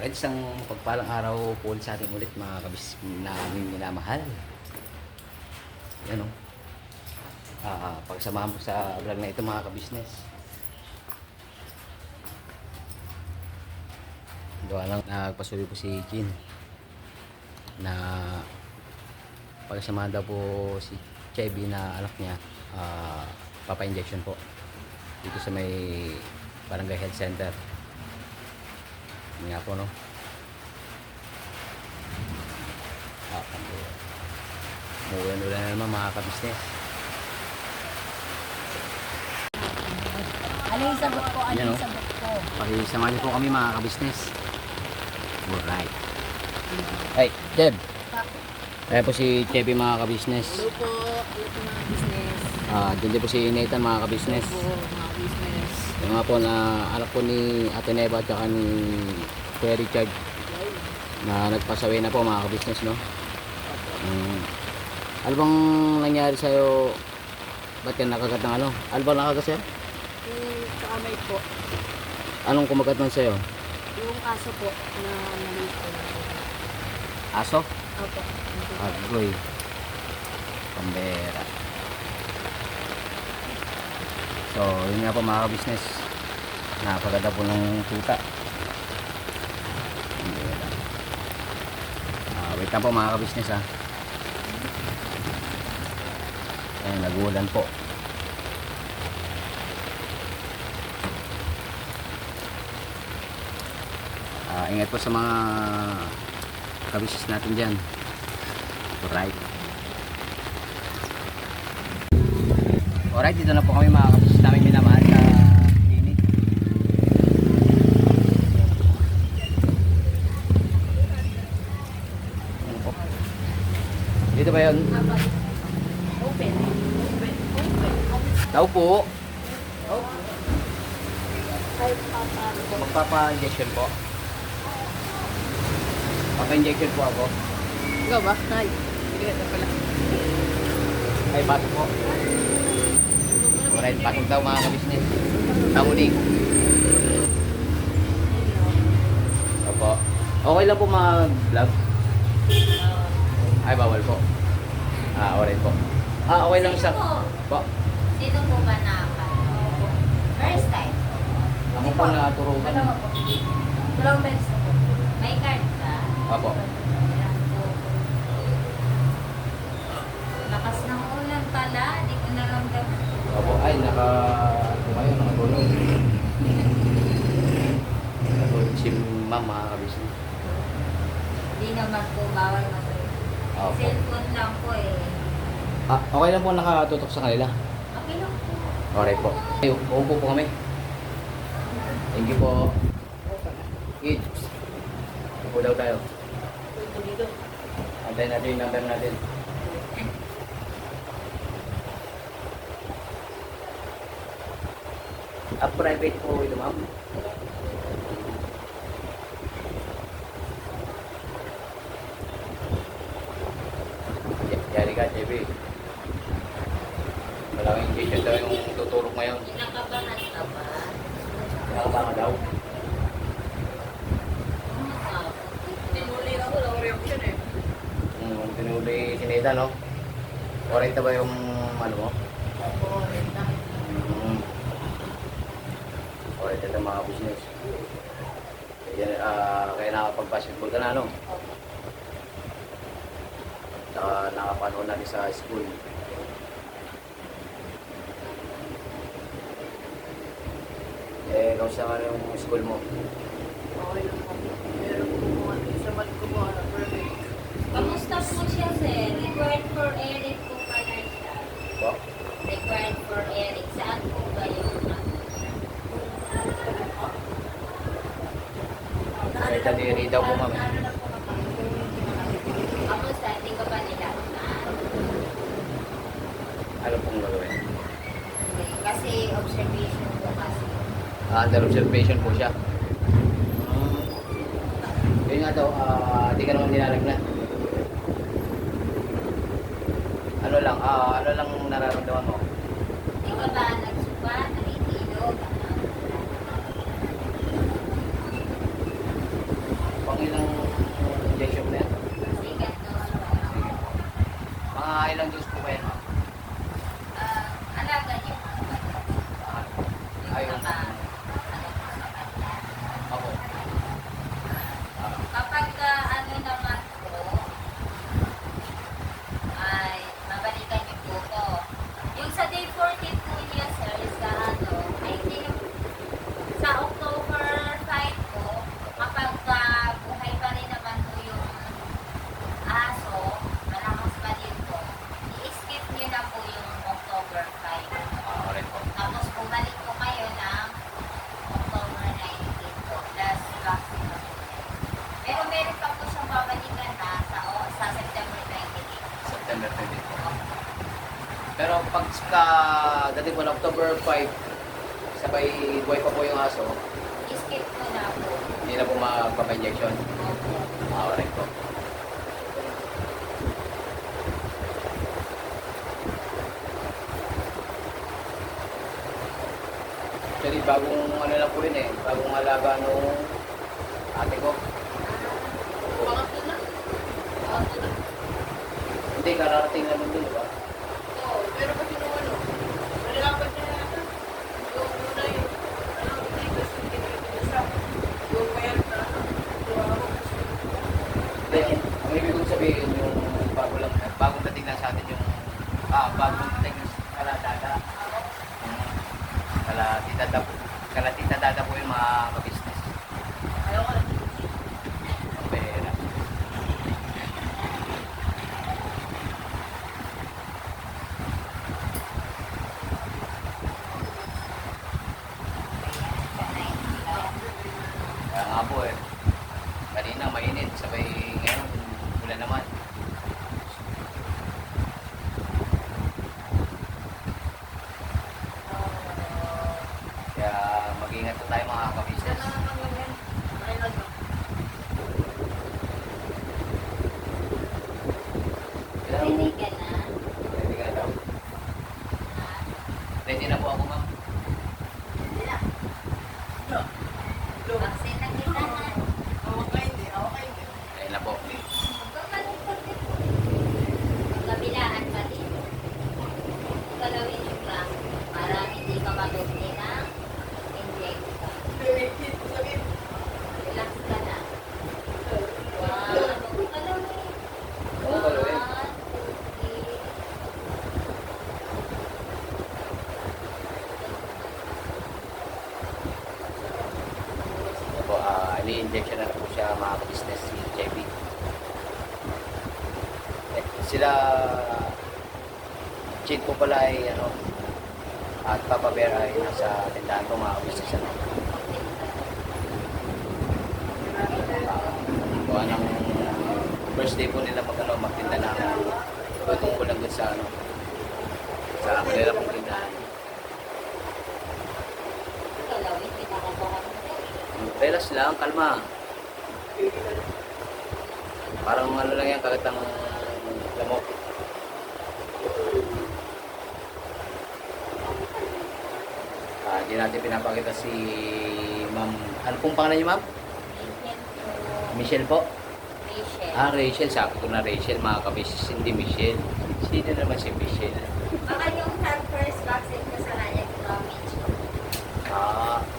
Alright, isang pagpalang araw po ulit sa ating ulit mga kabis na aming minamahal. Yan o. Pagsamahan po sa vlog na ito mga kabisnes. Doon lang nagpasuloy po si Jin na pagsamahan daw po si Chevy na anak niya, papa-injection po dito sa may Barangay Health Center. Yun nga po, no? Umuulan-ulan na naman mga kabisnes. Ano yung sagot ko? Ano yung sagot ko? Pakisamahan niyo po kami mga kabisnes. Alright. Hey, Jeb. Ayan po si Chevy mga kabisnes. Hello po. Hello po mga business. Diyan din po si Nathan mga kabisnes. Hello po mga business. Yung nga po na anak po ni Ate Neva at saka ni Kuya Richard na nagpasaway na po mga kabisnes, no? Ano bang nangyari sa'yo? Ba't ka nakagat ng ano? Ano bang nakagat sa'yo? Yung sa kamay po. Anong kumagat nun sa'yo? Yung aso po na maliit po. Aso? Opo. Agoy. Pambera. So, yun nga po mga kabisnes. Napaganda po ng tuta. Wait lang po mga kabisnes, ha. Ayan, nagulan po. Ingat po sa mga kabisnes natin dyan. Alright. Alright, dito na po kami mga kabisnes namin minamahal sa clinic. Ano po? Dito ba yun? Open. Tao po. Ay, papa. Magpapa-injection po. Papa-injection po ako. Ikaw ba? Ay. Hindi ka pala. Ay, pasok po. Alright, pasok daw mga kabisnes. Namuning. Opo. Okay lang po mag-vlog? Ay, bawal po. Alright po. Okay lang sa... Po. Sino po ba first time? Ako po naturukan. Dalawang beses na po. May card ka? Opo. Lakas ng ulan pala, di ko naramdaman. Opo. Ay, nakatulog. Nakatulog si ma'am mga kabisnes. Di naman po bawal mag- Opo. Cellphone lang po eh. Okay lang po nakatutok sa kanila. Okay lang po. Alright po. Ay, uupo po kami. Thank you po. Kids. Upo daw tayo. Antayin natin yung number natin. Private po ito, ma'am. Yari ka, JB. Malaking injection daw yung tuturok ngayon. Kinakabahan ka ba? Nakabanga daw. Tinuli ako, low reaction eh. Tinuli si Nathan, no? Correct na ba yung ano mo? Correct na mga business. Kaya nakapag-basketball ka na, no? Nakapanood natin sa school. Kamusta ka yung school mo? Okay lang po. Meron po mga sa mat ko po. Perfect. Kamusta po siya, sir? Required for Eric po pala siya. Po? Required for Eric. Saan po ba yung Kahit nadiri daw po kami. Kamusta? Hindi ko ba nila Ano pong gagawin? Kasi observation po kasi. Under observation po siya. Yun nga daw, di ka naman nilalagnan. Ano lang nararamdaman mo? Hindi ka ba nagsukat, nakikilog, ilang injection na yan? Second dose po. Mga ilang dose po ba yan? Alaga niyo po. Ayun. Ano po sa kanya. Ako. Kapag ano naman po, ay mabalikan niyo po to. Yung sa day 14 po niya, sir, is sa ano, I think sa October 5 po, kapag buhay pa rin naman po yung aso, malakas pa din po, i-skip niyo na po yung October 5. Alright po. Tapos bumalik po kayo ng October 19 po, plus vaccine na po yan. Pero meron pa po siyang babalikan na sa September 28. September 20 po. Pero pag dating po ng October 5, sabay buhay pa po yung aso, I-skip ko na po. hindi na po magpapa-injection. Opo. Alright po. Actually, bagong ano lang po yun eh. Bagong alaga nung ate ko. Pangatlo na. Pangatlo na. Hindi, kararating naman dun, di ba? Oo, pero kasi nung ano, malalapat niya na yata. Yung una yung, hindi kasi kinakita yung mayat na, yung ako. Hindi, ang ibig kong sabihin yung bagong dating na sa atin yung, bagong dating na kaladada. Kalatita dada po yung mga business. Ayaw ka na. Ang pera. Kaya nga po eh. Kanina mainit, sabay ngayon, ulan naman. Kaya mag-ingat po tayo mga ka-business. Ready ka na? Ready ka na daw? Ready na po ako, ma'am. Vaccine na kita na. Ayun na po. Magkabilaan pa din. Galawin yung lang para hindi ka madugni ng injection. Relax ka na. Wow. Galawin. Oo, galawin. 1, 2, 3. Ito po, ini-injection na po siya mga ka-business si JB. Sila Chin po pala ay ano at Papa Bear ay nasa tindahan po mga ka-business ano. Kuha ng birthday po nila magtinda ng bagong kulang doon sa ano sa kanila pong tindahan. Galawin. Pinakabahan mo. Relax lang, kalma. Parang ano lang yan, kagatang lamok. Hindi natin pinapakita si Ma'am. Ano pong pangalan niyo, Ma'am? Michelle po? Rachel. Rachel. Sabi ko na Rachel, mga kabisis. Hindi Michelle. Sino naman si Michelle? Baka yung first vaccine ko sa kanya, Mitch.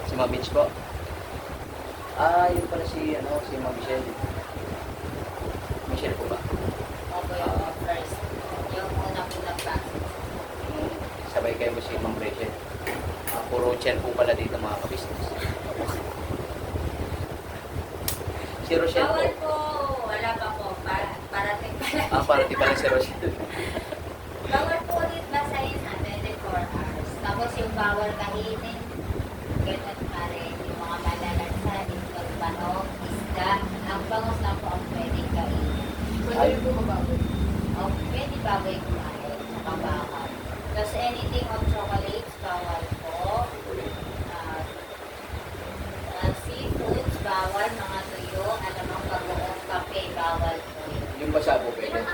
Si Ma'am Mitch po. Yun pala si Ma'am Michelle. Michelle po ba? Opo yung first. Yung unang vaccine. Sabay kayo si Ma'am Rachel. Puro Chel po pala dito mga kabisnes. Si Rochelle Bawal po. po. Wala pa po. Parating pa lang. Parating pala si Rochelle. Bawal po ulit basahin sa 24 hours. Tapos yung bawal kainin, ganun pa rin. Yung mga malalansan, yung pagbanog, isda, ang bangus lang po ang pwedeng kainin. Pwede po mabago. O, pwede baboy kumain, saka bakal. Tapos anything of chocolates, bawal po. Seafoods, bawal. Mga tuyo, alamang bagoong kape, bawal po yun. Yung basa po pwede. 2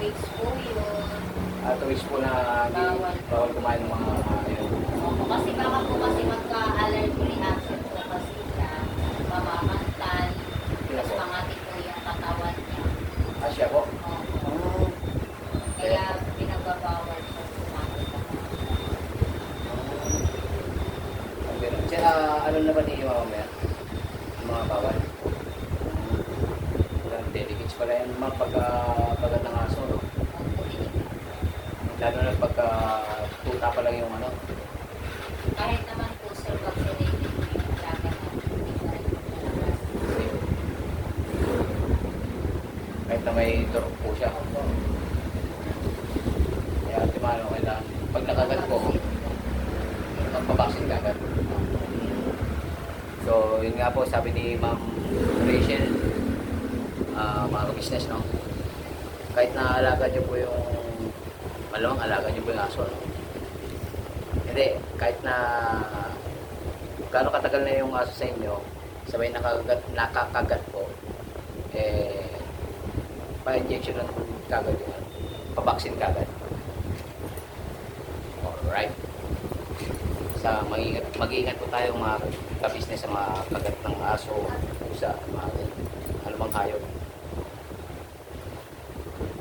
weeks po yun. Tuwis po na bawal kumain ng mga yun. Opo, kasi baka po kasi magka-allergy reaction po kasi siya, mamamanta, siya po. Opo. Kaya pinagbabawal ko kumain. Ano na ba niyo mamaya? Mga bawal? Walang delicates pala yan mga pagkat ng aso, no? Lalo na pagka tuta pa lang yung ano. Kahit naman po sir, vaccinated po yung laga na hindi pa rin palabas. Kahit na may turok po siya. Kaya timano, kailangan pag nakagat po, magpabaksin ka agad. So, yun nga po, sabi ni Ma'am Rachel, mga business, no? Kahit na alaga niyo po yung, malamang alaga niyo po yung aso, no? Hindi, kahit na gaano katagal na yung aso sa inyo, sabay nakakagat po, pa-injection ng kagad yun, pa-vaccine kagad. Alright. Mag-iingat po tayo mga ka-business sa mga kagat ng aso, pusa, mga anumang hayop.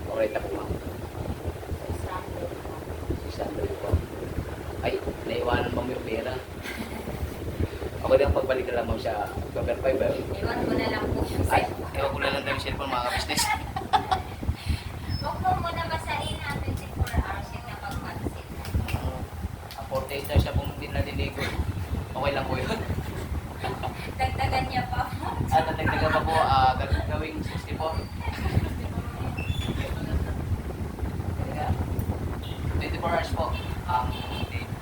Alright na po ma'am. 600 po. Ay, naiwanan mo yung pera. Ako din ang pagbalik na lang ma'am sa cover 5. Iwan ko na lang po yung Ay, cellphone. ewan ko na lang tayo yung cellphone mga ka-business. Huwag mo muna basahin na 24 hours yung napag-vaccine. 48 na siya kung hindi naliligo. Okay lang po yun. Dagdagan niya pa. At natagdagan pa po, gawing 64. Kaya, 24 hours po.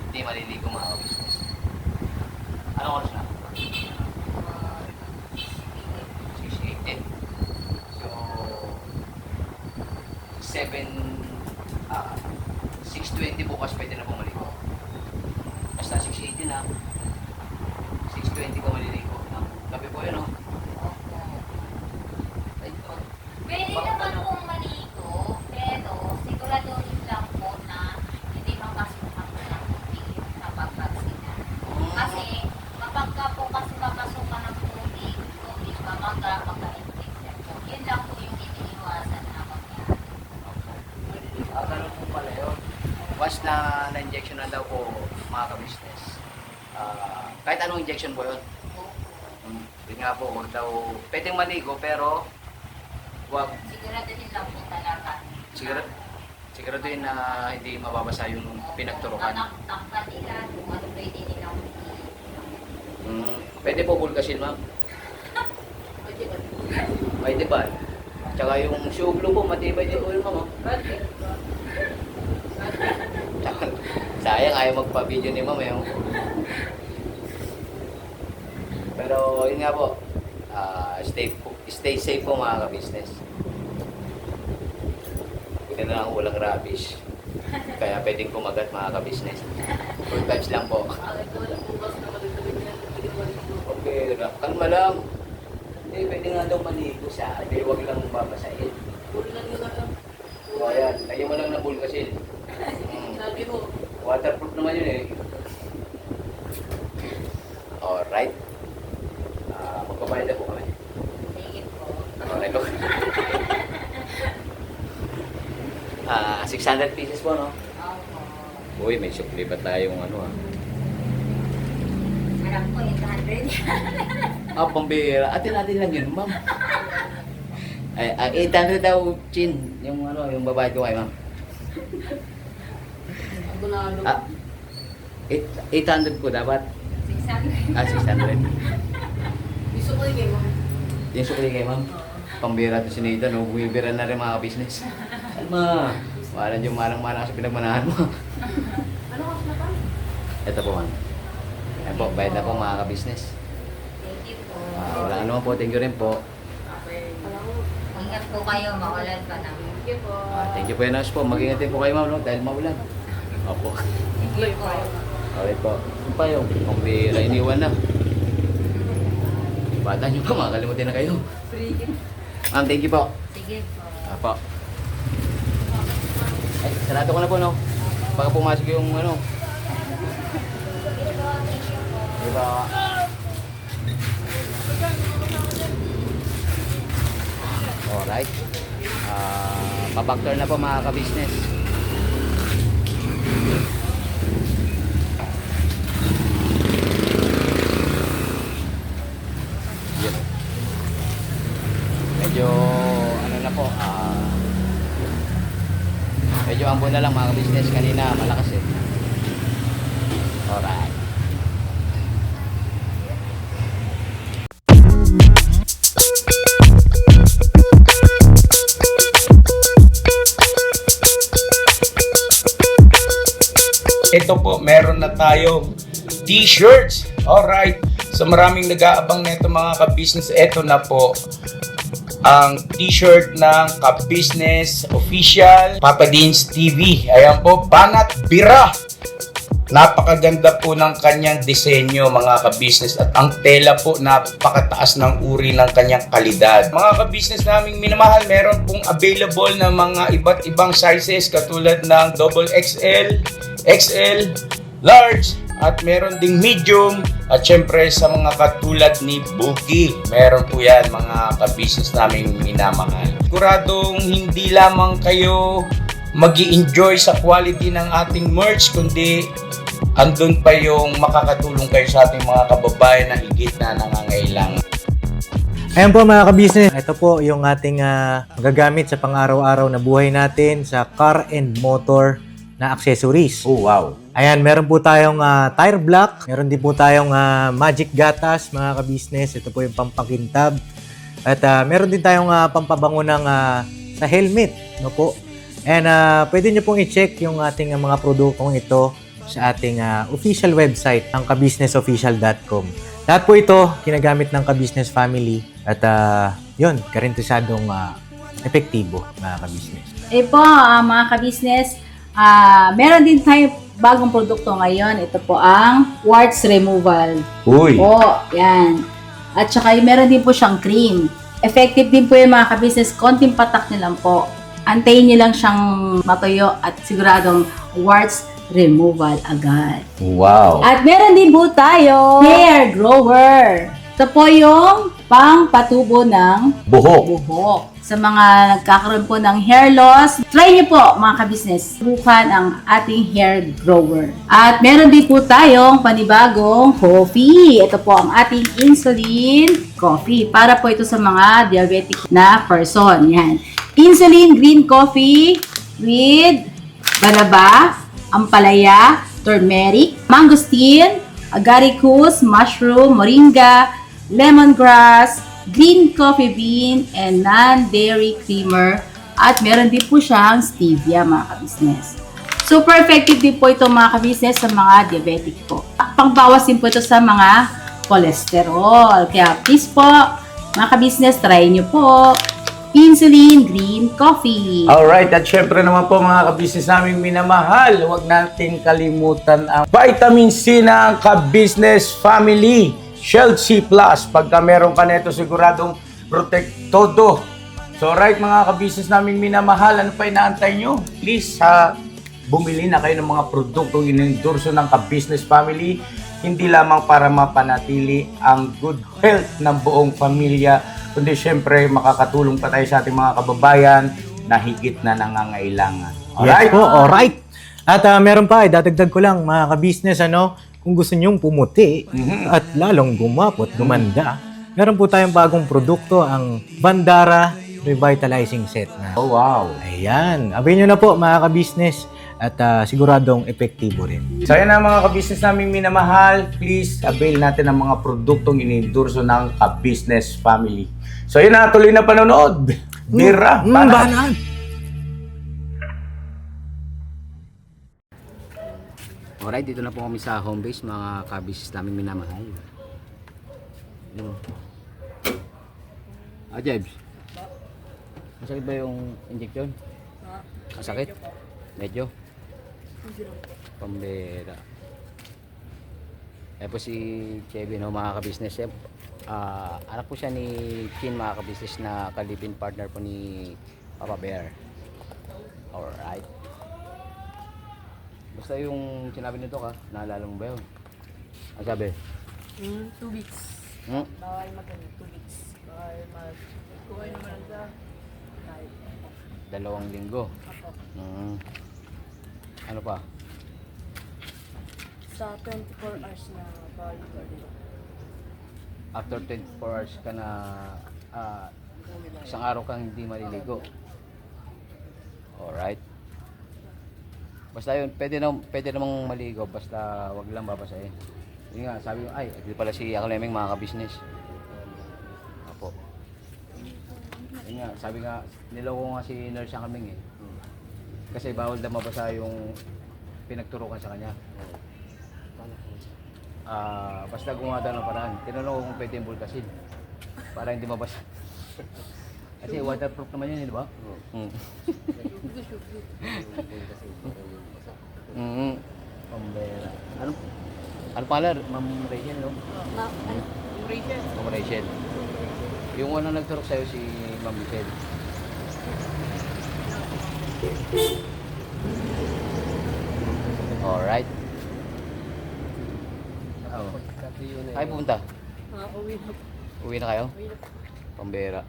Hindi maliligo mga ka-business. Anong oras na? 6:18. So, 6:20 bukas pwede na pumaligo. Basta 6:18 na. 6:20 ka maliligo. Gabi po yun, no? Ay, Pwede naman pong maligo, pero siguraduhin lang po na hindi mapasukan po ng tubig yung napag-vaccine. Kasi kapag ka po kasi mapasukan ng tubig, magka-infection po. Yun lang po yung iniiwasan na mangyari. ganun po pala yun. Once na na-injection na daw po mga ka-business, kahit anong injection po yun, yun nga po, huwag daw, pwedeng maligo pero huwag, Siguraduhin lang po talaga. siguraduhin na hindi mababasa yung pinagturukan. Tangka nila, kung ano pwede nilang Pwede po bulkasin ma'am. Pwede ba? Pwede ba? Tsaka yung suglo po, matibay din po yun ma'am. Pwede. Sayang, ayaw magpa-video ni ma'am yung. Pero yun nga po, stay safe po mga ka-business. Buti na lang walang rubbish. Kaya pwedeng kumagat mga ka-business. Full vibes lang po. Alay ko lang bukas na madagdagan niya. Pwede ba dito? Okay, kalma lang. Hindi, pwede nga daw maligo siya. Hindi, huwag lang babasahin. Puro lang yun lang. O ayan, lagyan mo lang ng bulkasin. Sabi mo, Waterproof naman yun eh. Alright. Magbabayad na po kami. sige po. Alright po. 600 pieces po, no? Opo. Uy, may sukli pa tayong ano ah. Alam ko, 800 yan. Pambira. Atin natin lang yun, ma'am. Ay, 800 daw, Chin. Yung ano, yung babayad ko kay ma'am. abonado. 800 po dapat. 600. 600. Gusto ko yung game mo. Yung sukli kay ma'am. Pambira to si Nathan, no? Bumibira na rin mga business. Alma, wala yung manang-manang sa pinagmanahan mo. Ano ka na pa? Ito po, ma'am. Ayan po, bayad na po mga ka-business. Thank you po. Wala ano po, thank you rin po. Okay. Alam mo. Ingat po kayo, mawalan pa na. Thank you po. Thank you po yun, po. Mag-ingat din po kayo, ma'am, no? Dahil maulan. Opo. Thank you po. Okay po. Yung pa yung pambira, iniwan na. Bata nyo pa, makakalimutin na kayo. Free gift. Ma'am, thank you po. Sige po. Apo. Ay, sarado ko na po, no? Baka pumasok yung ano. Sige po, thank you po. Diba? Alright. Pabakter na po mga ka-business. Yun. Medyo ano na po, medyo ambon na lang mga ka-business. Kanina malakas eh. Alright. Ito po, meron na tayong t-shirts. Alright. So maraming nag-aabang nito mga ka-business. Ito na po ang t-shirt ng ka-business official Papa Dean's TV. Ayan po, Banat Bira. Napakaganda po ng kanyang disenyo mga ka-business at ang tela po napakataas ng uri ng kanyang kalidad. Mga ka-business naming minamahal, meron pong available na mga iba't ibang sizes katulad ng XXL, XL, large, at meron ding medium at syempre sa mga katulad ni Buki. Meron po yan mga ka-business naming minamahal. Siguradong hindi lamang kayo mag-i-enjoy sa quality ng ating merch kundi andun pa yung makakatulong kayo sa ating mga kababayan na higit na nangangailangan. Ayan po mga ka-business, ito po yung ating magagamit sa pang-araw-araw na buhay natin sa car and motor na accessories. Oh wow! Ayan, meron po tayong tire block, meron din po tayong magic gatas mga ka-business. Ito po yung pampakintab. At meron din tayong pampabango ng sa helmet, no po. And pwede nyo pong i-check yung ating mga produktong ito sa ating official website, ang kabusinessofficial.com. Lahat po ito ginagamit ng ka-business family at yun, karentesadong epektibo mga ka-business. Po, mga ka-business, meron din tayo bagong produkto ngayon. Ito po ang warts removal. Uy! Po, yan. At saka meron din po siyang cream. Effective din po yung mga ka-business. Konting patak nyo lang po. Antayin nyo lang siyang matuyo at siguradong warts removal agad. Wow! At meron din po tayo hair grower. Ito po yung pang-patubo ng buhok. Sa mga nagkakaroon po ng hair loss, try nyo po mga ka-business. Subukan ang ating hair grower. At meron din po tayong panibagong coffee. Ito po ang ating insulin coffee. Para po ito sa mga diabetic na person. Yan. Insulin green coffee with banaba, ampalaya, turmeric, mangosteen, agaricus, mushroom, moringa, lemongrass, green coffee bean, and non-dairy creamer. At meron din po siyang stevia mga ka-business. Super effective din po ito mga ka-business sa mga diabetic po. Pangbawas din po ito sa mga cholesterol. Kaya please po mga ka-business, try nyo po insulin green coffee. Alright, at syempre naman po mga ka-business naming minamahal, huwag natin kalimutan ang vitamin C ng ka-business family. Shield C+. Pagka meron ka nito, siguradong protect todo. So right mga ka-business naming minamahal, ano pa inaantay nyo? Please, bumili na kayo ng mga produktong inendorso ng ka-business family. Hindi lamang para mapanatili ang good health ng buong pamilya, kundi syempre makakatulong pa tayo sa ating mga kababayan na higit na nangangailangan. Alright? Yes po, alright. At meron pa, dadagdag ko lang mga ka-business, kung gusto nyong pumuti at lalong gumapot, gumanda, meron po tayong bagong produkto, ang Bandara Revitalizing Set na. Oh wow! Ayan, abay nyo na po mga ka-business at siguradong epektibo rin. So yan na mga ka-business naming minamahal, please avail natin ang mga produktong inendorso ng ka-business family. So yun na, tuloy na panonood. Bira, Banat! Alright, dito na po kami sa home base mga ka-business namin minamahal. Jebs, masakit ba yung injection? Masakit? Medyo? Pambera. Eh po si Chevy, no, mga ka-business. Anak po siya ni Chin, mga ka-business, na kalipin partner po ni Papa Bear. Alright. Basta yung sinabi nito ka, naalala mo ba yun? Ang sabi? 2 weeks. Bawal mag 2 weeks. Bawal mag... Kuhay naman lang sa... 2 linggo. Mm. Ano pa? Sa 24 hours na bali ko dito. After 24 hours ka na isang araw kang hindi maliligo. Alright. Basta yun, pwede namang maligo, basta wag lang babasahin. Yun nga, sabi ko, ay, hindi pala si Akalemeng mga ka-business. Apo. Yun nga, sabi nga, niloko nga si Nurse Akalemeng eh. Kasi bawal na mabasa yung pinagturukan sa kanya. Basta gumawa daw ng paraan. Tinanong ko kung pwede yung bulkasin para hindi mabasa. Kasi waterproof naman yun, di ba? Pambera. Ano pala? Ma'am Rachel, no? Yung Rachel. Ma'am Rachel. Yung unang nagturok sa'yo si Ma'am Michelle. Alright. Oh. Ay, pupunta. Uwi na. Uwi na kayo? Uwi na. Pambera.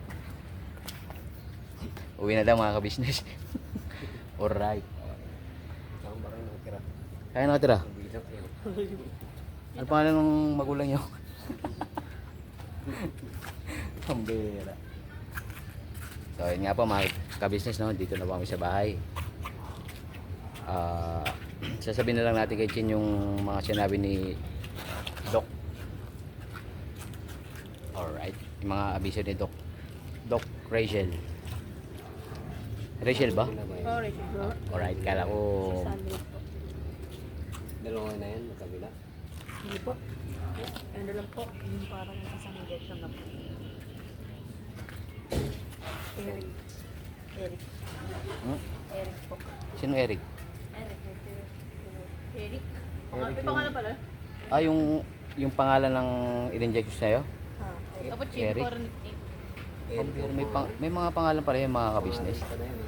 Uwi na daw mga ka-business. Alright. Kaya nakatira? Ano pangalan ng magulang nyo? Pambera. So yun nga po mga ka-business, no? Dito na po kami sa bahay. Sasabihin na lang natin kay Chin yung mga sinabi ni Doc. Alright. Yung mga abiso ni Doc Rachel. Rachel ba? Oh, Rachel. Alright, kala ko Sandwich po. Dalawa na yan, magkabila. Hindi po. Ano lang po, yung parang isang injection na po. Eric. Eric. Hmm? Eric po. Sino Eric? Eric. Eric. May pangalan pala? Yung pangalan ng in-inject sa'yo? Apo, Eric? Chief May mga pangalan pala yung mga ka-business. Ito na yan,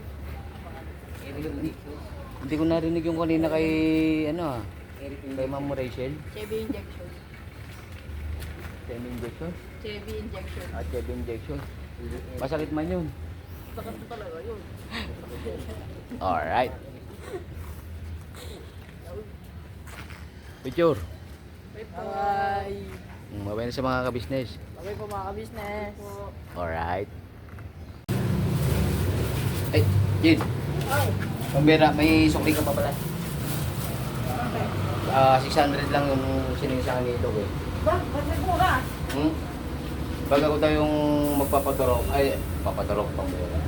Hindi ko narinig yung kanina kay kay Ma'am Rachel. Chevy injection. Chemi injection? Chevy injection. At Chemi injection. Masakit man yun. Sakit na talaga yun. Alright. Picture. Bye-bye. Mabay na sa mga ka-business. Bye-bye po mga ka-business. Alright. Ay, Jin. Ay, Pambira, may sukli ka pa pala. 600 lang yung sining sa akin nito eh. ba? Ba't nagmura? Baga ko tayong magpapaturok. Ay, papaturok pambira.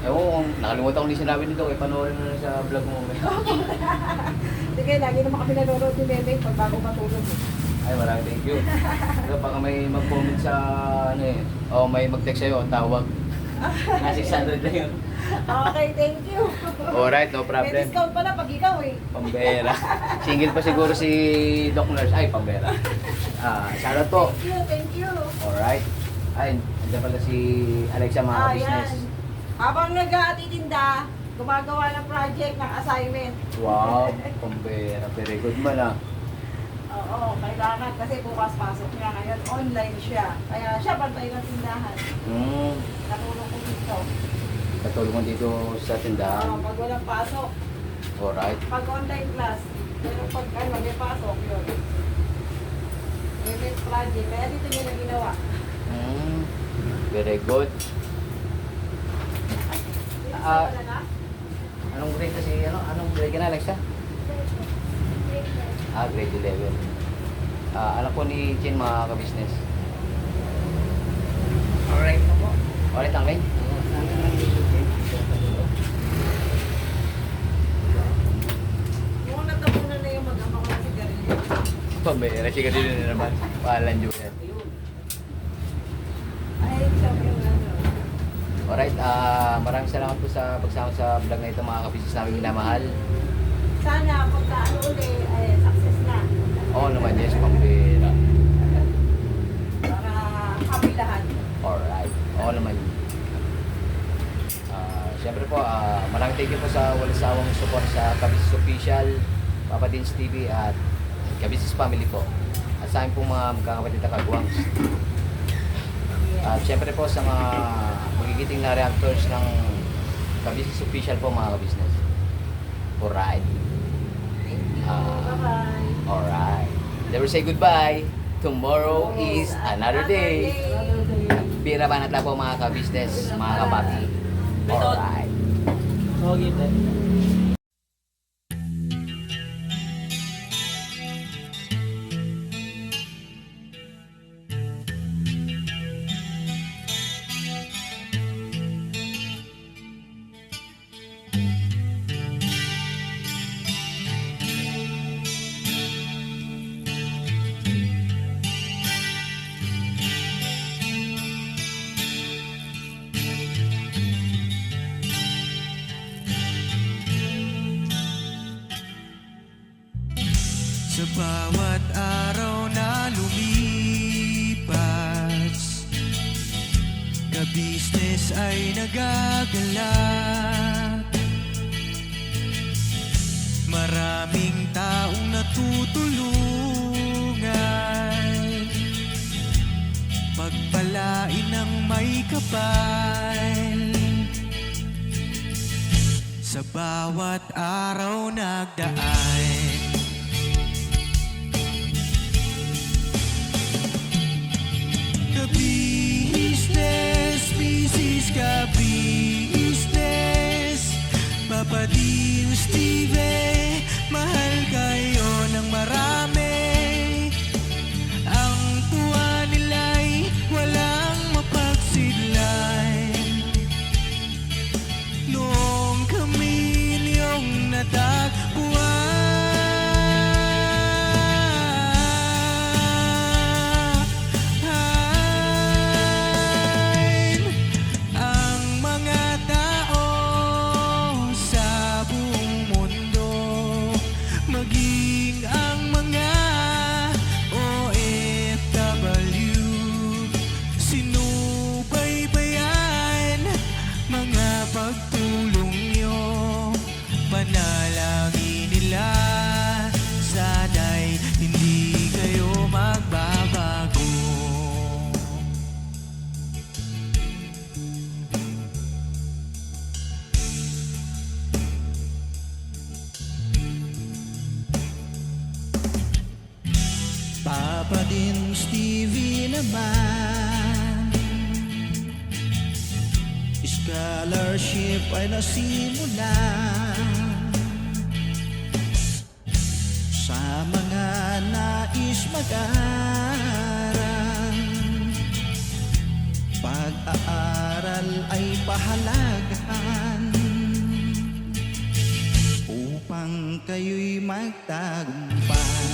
Ewan, nakalimutan ko ni sinabi nito kaya panoorin mo na sa vlog mo. Sige, lagi naman kami nanonood ni Bebe pag bago matulog. Ay, maraming thank you. Pero baka may mag-comment sa o may mag-text sa'yo, tawag. Na 600 lang yun. Okay, thank you. Alright, no May problem. discount pala pag ikaw eh. Pambera. Single pa siguro si Doc Nurse. Ay, pambera. Shoutout po. Thank you, thank you. Alright. Ay, andyan pala si Alexa mga business. Yan. Habang nag-aatitinda, gumagawa ng project, ng assignment. Wow, pambera. Very good man ah. Oo, kailangan kasi bukas pasok niya ngayon. Online siya. Kaya siya bantay ng tindahan. Natulong ko dito. Katulungan dito sa tindahan. Pag walang pasok, Alright. pag online class, pero pag may pasok, yun. May project, kaya dito niya na ginawa. Very good. Wala na? Anong grade kasi, anong grade ka na, Alexa? Grade 11. Alam ko ni Chin mga ka-business. Alright na po. Alright lang, Ray? Yung natapunan na yung mag-ama ko ng sigarilyo. Pambera, siya kanina na naman. Paalan Julian. Ay, siya yung ano. Alright, maraming salamat po sa pagsama sa vlog na ito mga ka-business namin minamahal. Sana pagka ano uli, ay success na. Oo naman, yes, pambera. Para happy lahat. Alright, oo naman. Siyempre po, maraming thank you po sa walang sawang support sa Ka-Business Official, Papa Dins TV at Ka-Business Family po. At sa akin po mga magkakapatid na kagwangs. At siyempre po sa mga gigiting na reactors ng Ka-Business Official po mga ka-business. Alright. Bye-bye. Alright. Never say goodbye. Tomorrow is another day. Bira banat lang po mga ka-business, mga kapati. Alright. Sa bawat araw na lumipas, ka-business ay nagagalak. Maraming taong natutulungan, pagpalain ng may kapal. Sa bawat araw nagdaan, ka-business, business ka-business, Papa Dio, Steve, mahal kayo ng marami. Ang tuwa nila'y walang mapagsidlan. Noong kami niyong natagpuan, pagtulong nyo, panalangin nila, sana'y hindi kayo magbabago. Papa din Stevie naman, scholarship ay nasimula sa mga nais mag-aral. Pag-aaral ay pahalagahan upang kayo'y magtagumpay.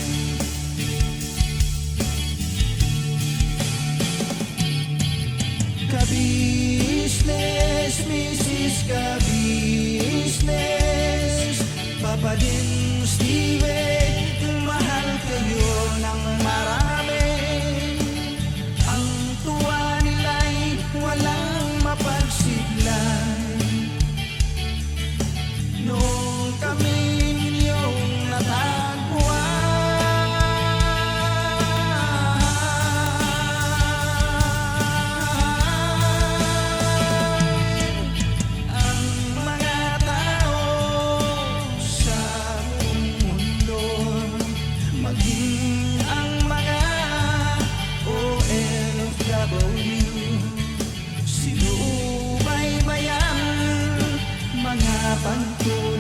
Ka-business, Mrs. Ka-business, Papa din Steve, mahal kayo ng marami. Ang tuwa nila'y walang mapagsiglan. Noong kami ninyong natagpuan, sinubaybayan mga pagtuloy.